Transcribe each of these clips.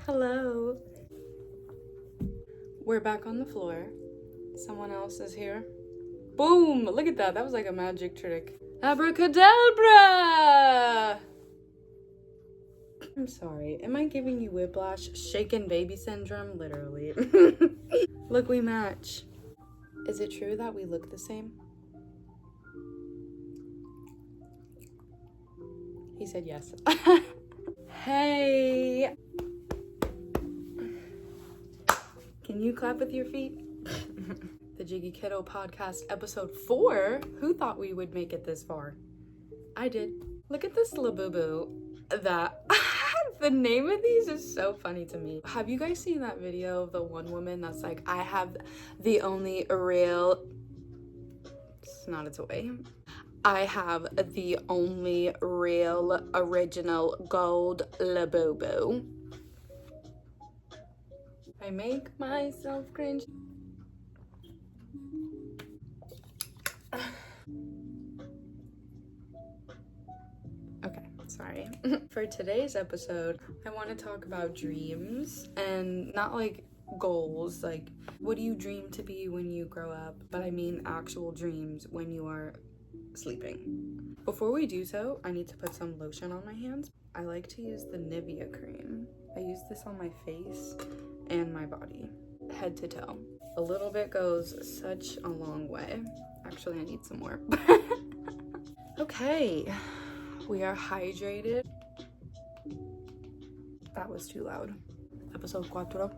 Hello. We're back on the floor. Someone else is here. Boom! Look at that. That was like a magic trick. Abracadabra! I'm sorry. Am I giving you whiplash? Shaken baby syndrome? Literally. Look, we match. Is it true that we look the same? He said yes. Hey! Can you clap with your feet? The JiggyKiddo podcast episode 4. Who thought we would make it this far? I did. Look at this labubu. That the name of these is so funny to me. Have you guys seen that video of the one woman that's like, I have the only real... It's not a toy. I have the only real original gold labubu. I make myself cringe. Okay, sorry. For today's episode, I want to talk about dreams and not like goals, like what do you dream to be when you grow up, but I mean actual dreams when you are sleeping. Before we do so, I need to put some lotion on my hands. I like to use the Nivea cream. I use this on my face and my body, head to toe. A little bit goes such a long way. Actually, I need some more. Okay, we are hydrated. That was too loud. Episode 4.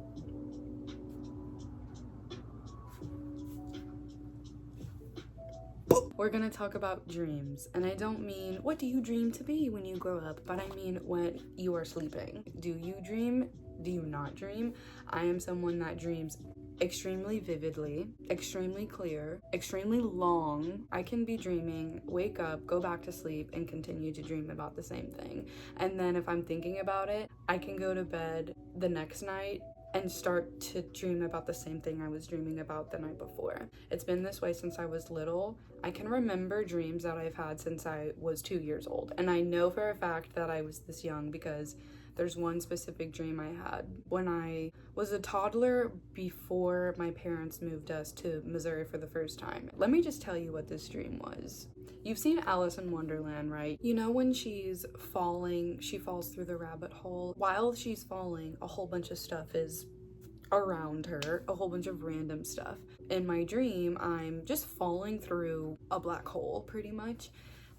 We're gonna talk about dreams, and I don't mean what do you dream to be when you grow up, but I mean when you are sleeping. Do you dream? Do you not dream? I am someone that dreams extremely vividly, extremely clear, extremely long. I can be dreaming, wake up, go back to sleep, and continue to dream about the same thing. And then if I'm thinking about it, I can go to bed the next night and start to dream about the same thing I was dreaming about the night before. It's been this way since I was little. I can remember dreams that I've had since I was 2 years old. And I know for a fact that I was this young because there's one specific dream I had when I was a toddler before my parents moved us to Missouri for the first time. Let me just tell you what this dream was. You've seen Alice in Wonderland, right? You know when she's falling, she falls through the rabbit hole. While she's falling, a whole bunch of stuff is around her, a whole bunch of random stuff. In my dream, I'm just falling through a black hole, pretty much.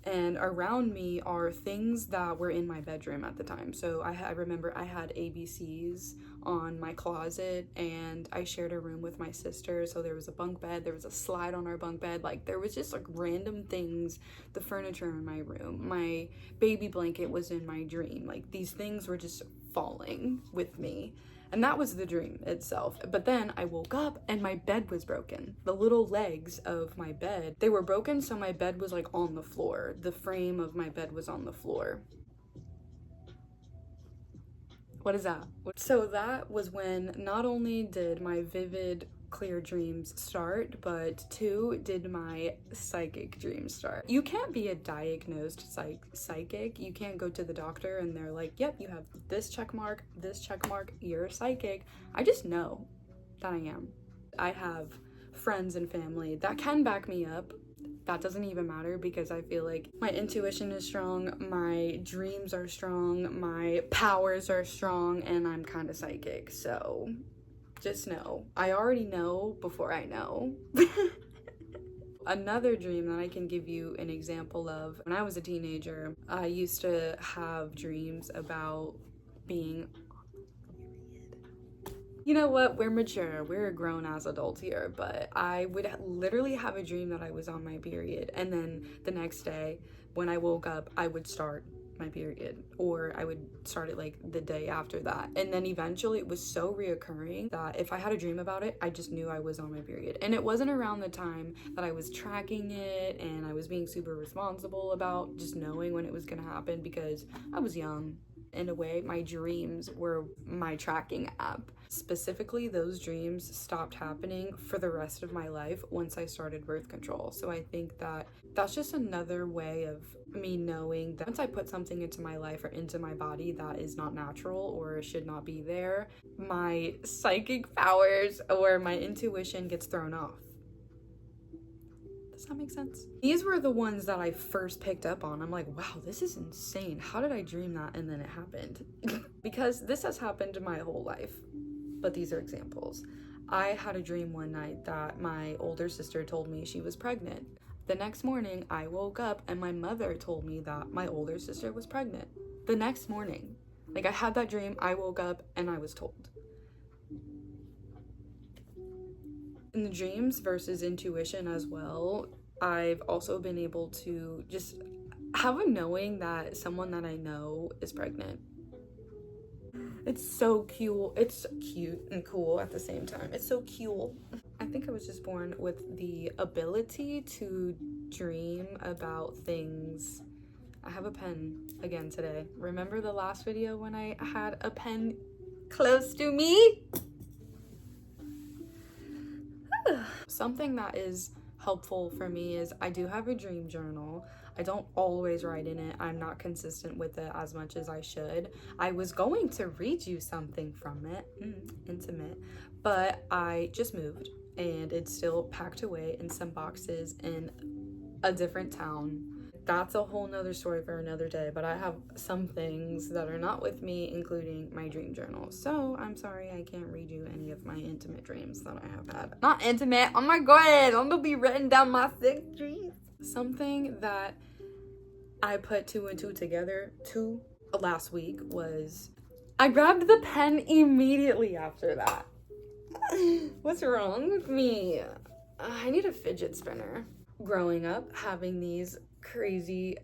And around me are things that were in my bedroom at the time. So I remember I had ABCs on my closet, and I shared a room with my sister. So there was a bunk bed, there was a slide on our bunk bed. Like there was just like random things, the furniture in my room, my baby blanket was in my dream. Like these things were just falling with me. And that was the dream itself. But then I woke up and my bed was broken. The little legs of my bed, they were broken, so my bed was like on the floor. The frame of my bed was on the floor. What is that? So that was when not only did my vivid clear dreams start, but 2, did my psychic dreams start. You can't be a diagnosed psychic. You can't go to the doctor and they're like, yep, you have this check mark, you're a psychic. I just know that I am. I have friends and family that can back me up. That doesn't even matter because I feel like my intuition is strong, my dreams are strong, my powers are strong, and I'm kind of psychic, so just know. I already know before I know. Another dream that I can give you an example of, when I was a teenager, I used to have dreams about being on my period. You know what? We're mature. We're grown as adults here, but I would literally have a dream that I was on my period, and then the next day when I woke up, I would start my period, or I would start it like the day after that. And then eventually it was so reoccurring that if I had a dream about it, I just knew I was on my period. And it wasn't around the time that I was tracking it and I was being super responsible about just knowing when it was gonna happen because I was young. In a way, my dreams were my tracking app. Specifically, those dreams stopped happening for the rest of my life once I started birth control. So I think that that's just another way of me knowing that once I put something into my life or into my body that is not natural or should not be there, my psychic powers or my intuition gets thrown off. Does that make sense? These were the ones that I first picked up on. I'm like, wow, this is insane. How did I dream that and then it happened? Because this has happened my whole life. But these are examples. I had a dream one night that my older sister told me she was pregnant. The next morning, I woke up and my mother told me that my older sister was pregnant. The next morning. Like, I had that dream, I woke up, and I was told. In the dreams versus intuition as well, I've also been able to just have a knowing that someone that I know is pregnant. It's so cute. It's cute and cool at the same time. It's so cute. I think I was just born with the ability to dream about things. I have a pen again today. Remember the last video when I had a pen close to me? Something that is helpful for me is I do have a dream journal. I don't always write in it. I'm not consistent with it as much as I should. I was going to read you something from it, intimate, but I just moved and it's still packed away in some boxes in a different town. That's a whole nother story for another day, but I have some things that are not with me, including my dream journal. So I'm sorry I can't read you any of my intimate dreams that I have had. Not intimate, oh my god, I'm gonna be writing down my sick dreams. Something that I put 2 and 2 together last week was I grabbed the pen immediately after that. What's wrong with me? I need a fidget spinner. Growing up, having these crazy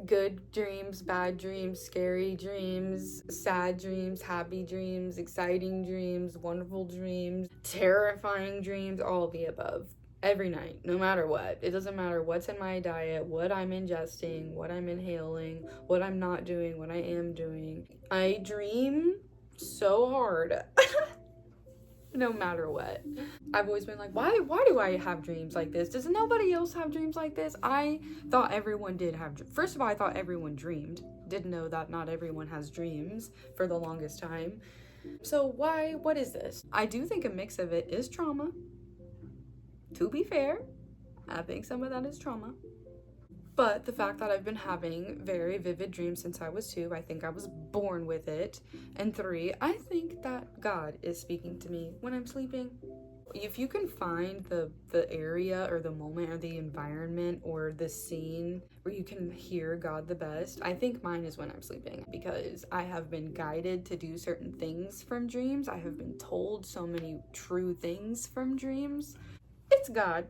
good dreams, bad dreams, scary dreams, sad dreams, happy dreams, exciting dreams, wonderful dreams, terrifying dreams, all of the above. Every night, no matter what. It doesn't matter what's in my diet, what I'm ingesting, what I'm inhaling, what I'm not doing, what I am doing. I dream so hard. No matter what. I've always been like, why do I have dreams like this? Does nobody else have dreams like this? I thought everyone did have first of all, I thought everyone dreamed. Didn't know that not everyone has dreams for the longest time. So what is this? I do think a mix of it is trauma. To be fair, I think some of that is trauma. But the fact that I've been having very vivid dreams since I was 2, I think I was born with it. And 3, I think that God is speaking to me when I'm sleeping. If you can find the area or the moment or the environment or the scene where you can hear God the best, I think mine is when I'm sleeping, because I have been guided to do certain things from dreams. I have been told so many true things from dreams. It's God.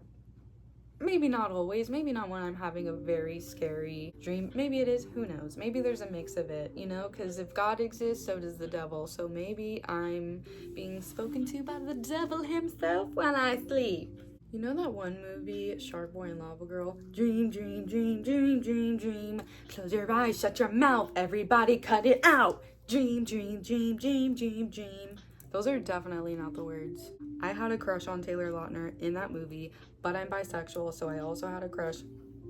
Maybe not always, maybe not when I'm having a very scary dream. Maybe it is, who knows? Maybe there's a mix of it, you know? Because if God exists, so does the devil. So maybe I'm being spoken to by the devil himself when I sleep. You know that one movie, Shark Boy and Lava Girl? Dream, dream, dream, dream, dream, dream. Close your eyes, shut your mouth, everybody cut it out. Dream, dream, dream, dream, dream, dream. Those are definitely not the words. I had a crush on Taylor Lautner in that movie, but I'm bisexual, so I also had a crush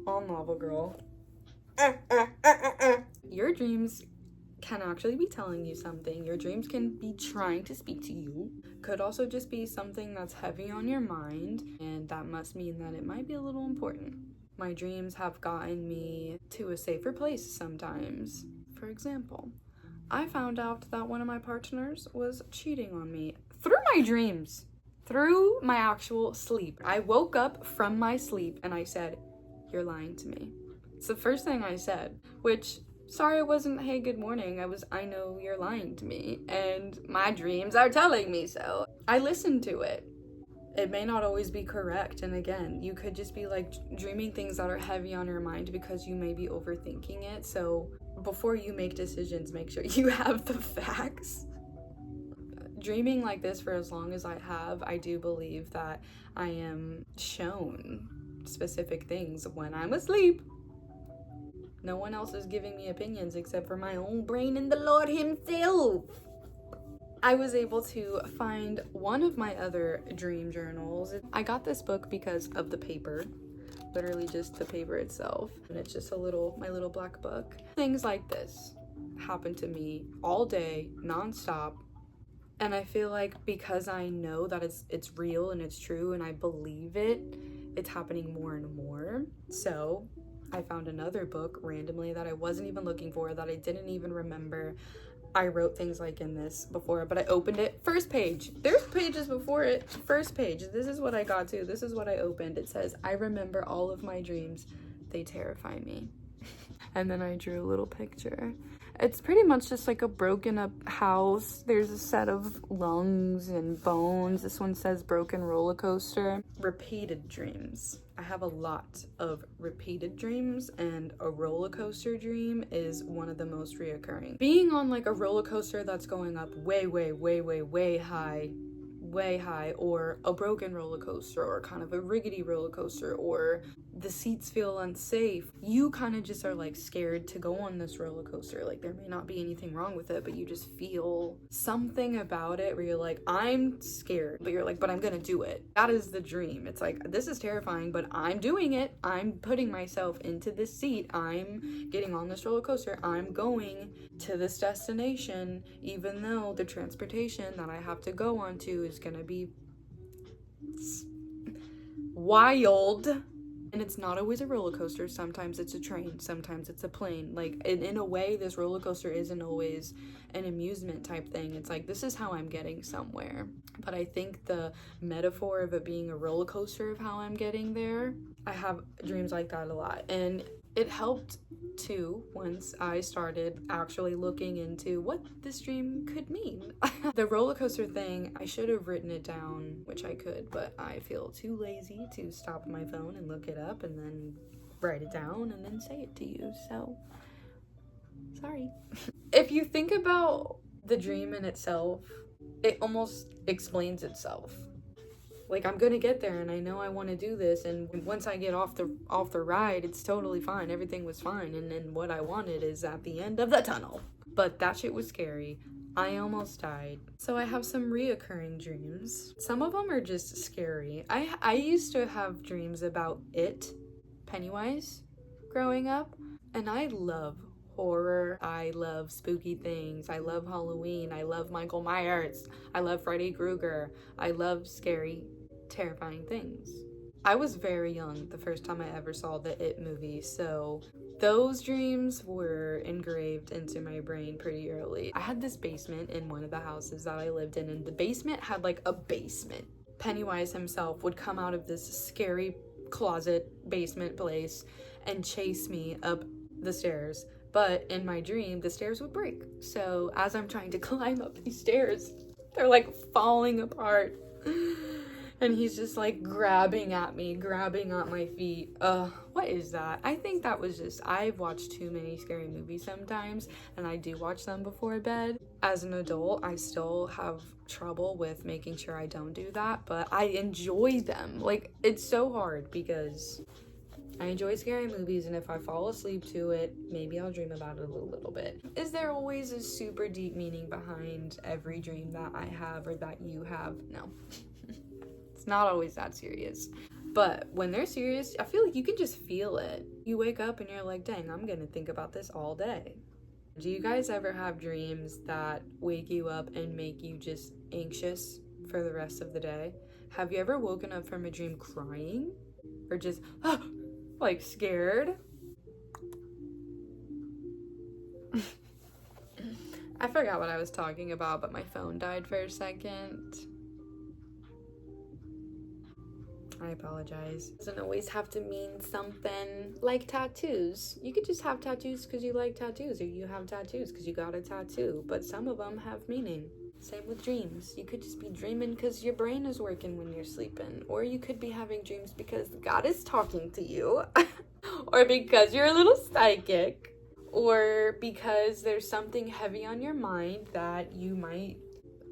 on Lava Girl. Your dreams can actually be telling you something. Your dreams can be trying to speak to you. Could also just be something that's heavy on your mind, and that must mean that it might be a little important. My dreams have gotten me to a safer place sometimes. For example, I found out that one of my partners was cheating on me through my dreams, through my actual sleep. I woke up from my sleep and I said, "You're lying to me." It's the first thing I said, which, sorry, it wasn't, "Hey, good morning." I know you're lying to me and my dreams are telling me so. I listened to it. It may not always be correct. And again, you could just be like dreaming things that are heavy on your mind because you may be overthinking it. So before you make decisions, make sure you have the facts. Dreaming like this for as long as I have, I do believe that I am shown specific things when I'm asleep. No one else is giving me opinions except for my own brain and the Lord himself. I was able to find one of my other dream journals. I got this book because of the paper, literally just the paper itself. And it's just my little black book. Things like this happen to me all day, nonstop. And I feel like because I know that it's real and it's true and I believe it, it's happening more and more. So I found another book randomly that I wasn't even looking for, that I didn't even remember. I wrote things like in this before, but I opened it. First page. There's pages before it. First page. This is what I got to. This is what I opened. It says, I remember all of my dreams. They terrify me. And then I drew a little picture. It's pretty much just like a broken up house. There's a set of lungs and bones. This one says broken roller coaster. Repeated dreams. I have a lot of repeated dreams, and a roller coaster dream is one of the most reoccurring. Being on like a roller coaster that's going up way, way, way, way, way high, or a broken roller coaster, or kind of a rickety roller coaster, or the seats feel unsafe. You kind of just are like scared to go on this roller coaster. Like there may not be anything wrong with it, but you just feel something about it where you're like, I'm scared, but you're like, but I'm gonna do it. That is the dream. It's like, this is terrifying, but I'm doing it. I'm putting myself into this seat. I'm getting on this roller coaster. I'm going to this destination, even though the transportation that I have to go onto is gonna be wild. And it's not always a roller coaster. Sometimes it's a train, sometimes it's a plane. Like in a way, this roller coaster isn't always an amusement type thing. It's like, this is how I'm getting somewhere. But I think the metaphor of it being a roller coaster of how I'm getting there, I have dreams like that a lot. And it helped too once I started actually looking into what this dream could mean. The roller coaster thing, I should have written it down, which I could, but I feel too lazy to stop my phone and look it up and then write it down and then say it to you, so sorry. If you think about the dream in itself, it almost explains itself. Like, I'm gonna get there and I know I want to do this, and once I get off the ride, it's totally fine. Everything was fine, and then what I wanted is at the end of the tunnel. But that shit was scary. I almost died. So I have some reoccurring dreams. Some of them are just scary. I used to have dreams about it, Pennywise, growing up, and I love horror. I love spooky things. I love Halloween. I love Michael Myers. I love Freddy Krueger. I love scary, terrifying things. I was very young the first time I ever saw the It movie, so those dreams were engraved into my brain pretty early. I had this basement in one of the houses that I lived in, and the basement had like a basement. Pennywise himself would come out of this scary closet basement place and chase me up the stairs. But in my dream, the stairs would break. So as I'm trying to climb up these stairs, they're like falling apart. And he's just like grabbing at me, grabbing at my feet. What is that? I think that was just, I've watched too many scary movies sometimes, and I do watch them before bed. As an adult, I still have trouble with making sure I don't do that, but I enjoy them. Like, it's so hard because I enjoy scary movies, and if I fall asleep to it, maybe I'll dream about it a little bit. Is there always a super deep meaning behind every dream that I have or that you have? No. It's not always that serious. But when they're serious, I feel like you can just feel it. You wake up and you're like, dang, I'm gonna think about this all day. Do you guys ever have dreams that wake you up and make you just anxious for the rest of the day? Have you ever woken up from a dream crying? Or just, like scared? I forgot what I was talking about, but my phone died for a second. I apologize. It doesn't always have to mean something like tattoos. You could just have tattoos because you like tattoos, or you have tattoos because you got a tattoo, but some of them have meaning. Same with dreams. You could just be dreaming because your brain is working when you're sleeping, or you could be having dreams because God is talking to you, or because you're a little psychic, or because there's something heavy on your mind that you might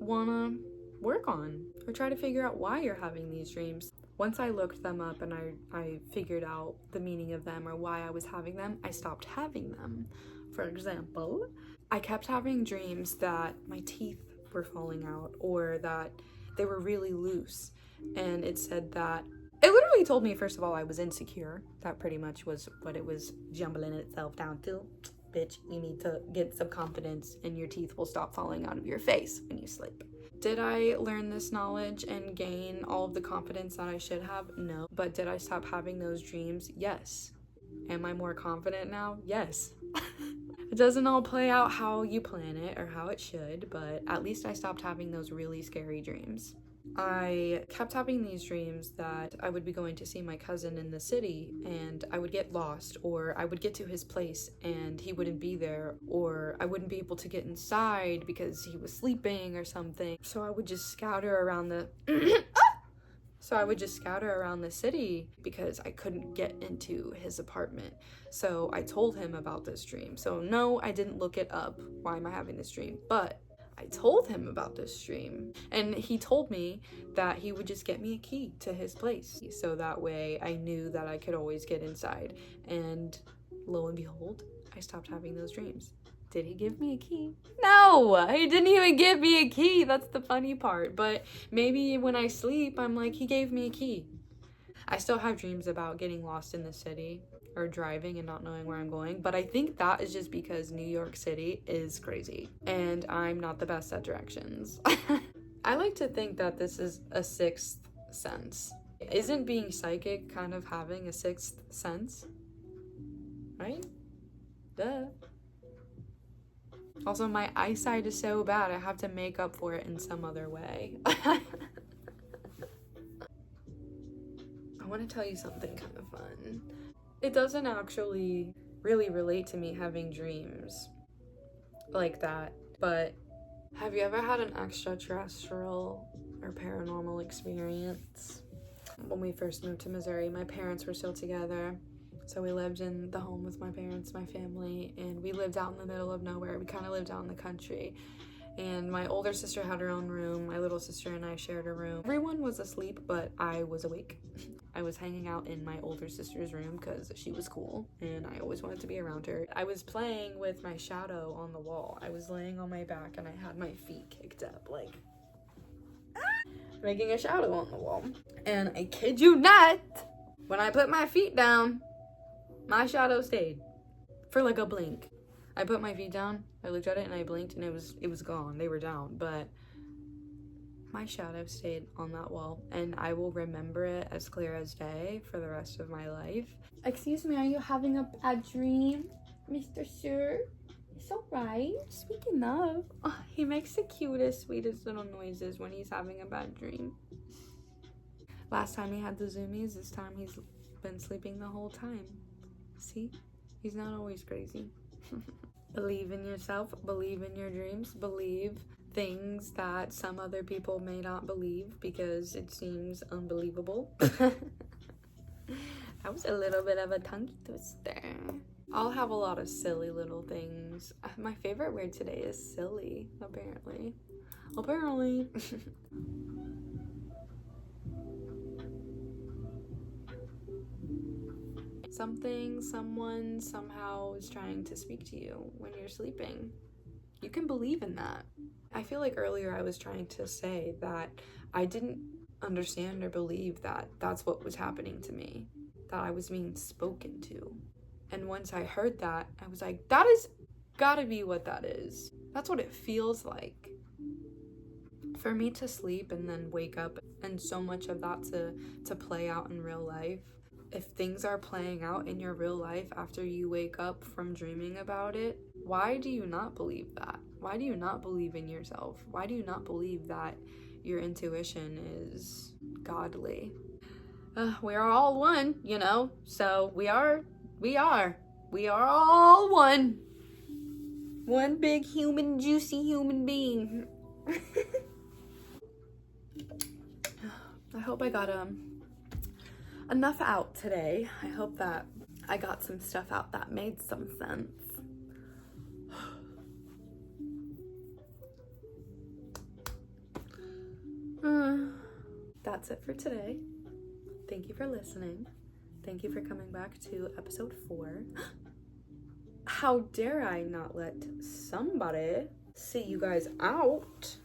want to work on, or try to figure out why you're having these dreams. Once I looked them up and I figured out the meaning of them or why I was having them, I stopped having them. For example, I kept having dreams that my teeth were falling out or that they were really loose. And it said that, it literally told me, first of all, I was insecure. That pretty much was what it was jumbling itself down to. Bitch, you need to get some confidence and your teeth will stop falling out of your face when you sleep. Did I learn this knowledge and gain all of the confidence that I should have? No. But did I stop having those dreams? Yes. Am I more confident now? Yes. It doesn't all play out how you plan it or how it should, but at least I stopped having those really scary dreams. I kept having these dreams that I would be going to see my cousin in the city and I would get lost, or I would get to his place and he wouldn't be there, or I wouldn't be able to get inside because he was sleeping or something. So I would just scatter around the city because I couldn't get into his apartment. So I told him about this dream. So no, I didn't look it up. Why am I having this dream? But I told him about this dream, and he told me that he would just get me a key to his place. So that way I knew that I could always get inside. And lo and behold, I stopped having those dreams. Did he give me a key? No, he didn't even give me a key. That's the funny part. But maybe when I sleep, I'm like, he gave me a key. I still have dreams about getting lost in the city or driving and not knowing where I'm going, but I think that is just because New York City is crazy and I'm not the best at directions. I like to think that this is a sixth sense. Isn't being psychic kind of having a sixth sense? Right? Duh. Also, my eyesight is so bad, I have to make up for it in some other way. I want to tell you something kind of fun. It doesn't actually really relate to me having dreams like that, but have you ever had an extraterrestrial or paranormal experience? When we first moved to Missouri, my parents were still together, so we lived in the home with my parents, my family, and we lived out in the middle of nowhere. We kind of lived out in the country, and my older sister had her own room. My little sister and I shared a room. Everyone was asleep, but I was awake. I was hanging out in my older sister's room because she was cool and I always wanted to be around her. I was playing with my shadow on the wall. I was laying on my back and I had my feet kicked up, like making a shadow on the wall. And I kid you not, when I put my feet down, my shadow stayed for like a blink. I put my feet down, I looked at it and I blinked and it was gone. They were down, but my shadow stayed on that wall and I will remember it as clear as day for the rest of my life. Excuse me, are you having a bad dream, Mr. Sir? It's alright. Speaking of, he makes the cutest, sweetest little noises when he's having a bad dream. Last time he had the zoomies, this time he's been sleeping the whole time. See? He's not always crazy. Believe in yourself, believe in your dreams, believe things that some other people may not believe because it seems unbelievable. That was a little bit of a tongue twister. I'll have a lot of silly little things. My favorite word today is silly, apparently. Something, someone, somehow is trying to speak to you when you're sleeping. You can believe in that. I feel like earlier I was trying to say that I didn't understand or believe that that's what was happening to me, that I was being spoken to. And once I heard that, I was like, that is gotta be what that is. That's what it feels like. For me to sleep and then wake up and so much of that to play out in real life. If things are playing out in your real life after you wake up from dreaming about it, why do you not believe that? Why do you not believe in yourself? Why do you not believe that your intuition is godly? We are all one, you know, so we are all one. One big human, juicy human being. I hope I got enough out today. I hope that I got some stuff out that made some sense. That's it for today. thank you for listening. Thank you for coming back to episode 4. How dare I not let somebody see you guys out?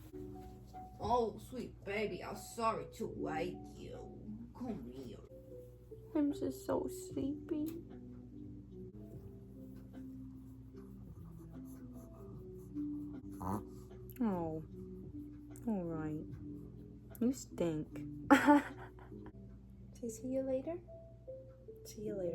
Oh, sweet baby, I'm sorry to wake you. Come here. I'm just so sleepy. Oh, all right. You stink. See you later. See you later.